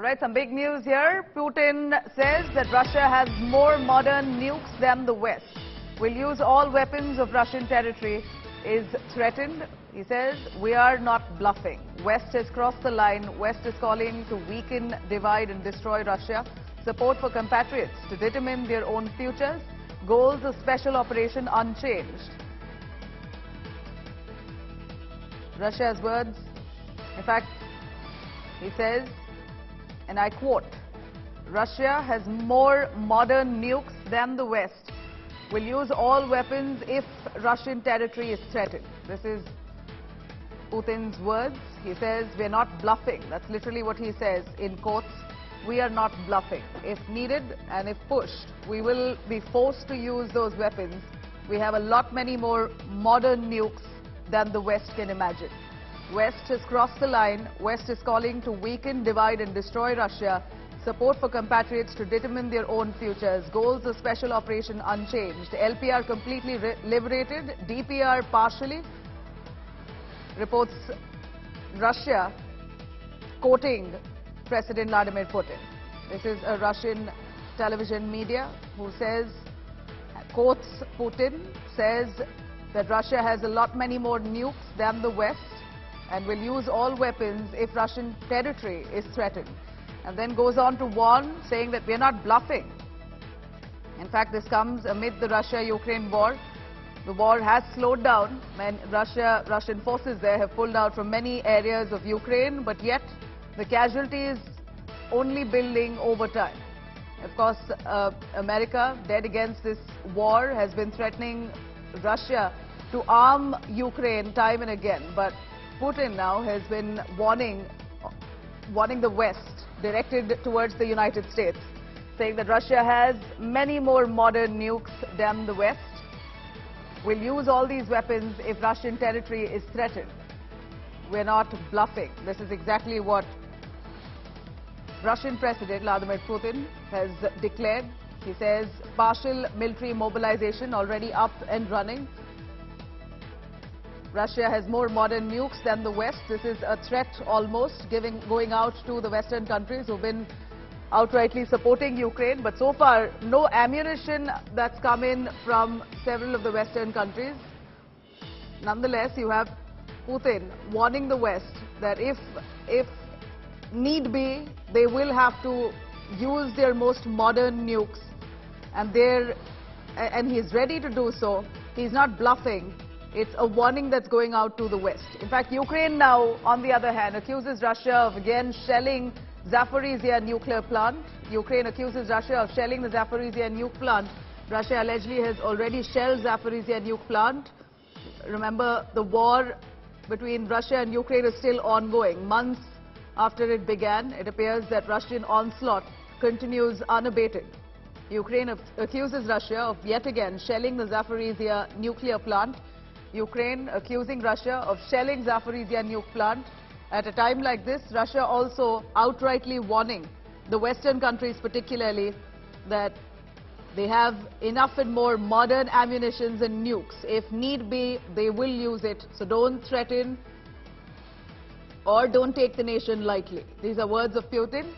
All right, some big news here. Putin says that Russia has more modern nukes than the West. Will use all weapons of Russian territory is threatened. He says, we are not bluffing. West has crossed the line. West is calling to weaken, divide and destroy Russia. Support for compatriots to determine their own futures. Goals of special operation unchanged. Russia's words. In fact, he says, and I quote, Russia has more modern nukes than the West. Will use all weapons if Russian territory is threatened. This is Putin's words. He says, we're not bluffing. That's literally what he says in quotes. We are not bluffing. If needed and if pushed, we will be forced to use those weapons. We have a lot many more modern nukes than the West can imagine. West has crossed the line. West is calling to weaken, divide and destroy Russia. Support for compatriots to determine their own futures. Goals of special operation unchanged. LPR completely liberated. DPR partially. Reports Russia quoting President Vladimir Putin. This is a Russian television media who says, quotes Putin, says that Russia has a lot many more nukes than the West and will use all weapons if Russian territory is threatened. And then goes on to warn, saying that we're not bluffing. In fact, this comes amid the Russia-Ukraine war. The war has slowed down when Russian forces there have pulled out from many areas of Ukraine, but yet the casualties only building over time. Of course, America, dead against this war, has been threatening Russia to arm Ukraine time and again. But Putin now has been warning the West, directed towards the United States, saying that Russia has many more modern nukes than the West. Will use all these weapons if Russian territory is threatened. We're not bluffing. This is exactly what Russian President Vladimir Putin has declared. He says partial military mobilization already up and running. Russia has more modern nukes than the West. This is a threat almost going out to the Western countries who've been outrightly supporting Ukraine. But so far, no ammunition that's come in from several of the Western countries. Nonetheless, you have Putin warning the West that if need be, they will have to use their most modern nukes, and he's ready to do so. He's not bluffing. It's a warning that's going out to the West. In fact, Ukraine now, on the other hand, accuses Russia of again shelling Zaporizhzhia nuclear plant. Ukraine accuses Russia of shelling the Zaporizhzhia nuke plant. Russia allegedly has already shelled Zaporizhzhia nuke plant. Remember, the war between Russia and Ukraine is still ongoing. Months after it began, it appears that Russian onslaught continues unabated. Ukraine accuses Russia of yet again shelling the Zaporizhzhia nuclear plant. Ukraine accusing Russia of shelling Zaporizhzhia nuke plant. At a time like this, Russia also outrightly warning the Western countries particularly that they have enough and more modern ammunitions and nukes. If need be, they will use it. So don't threaten or don't take the nation lightly. These are words of Putin.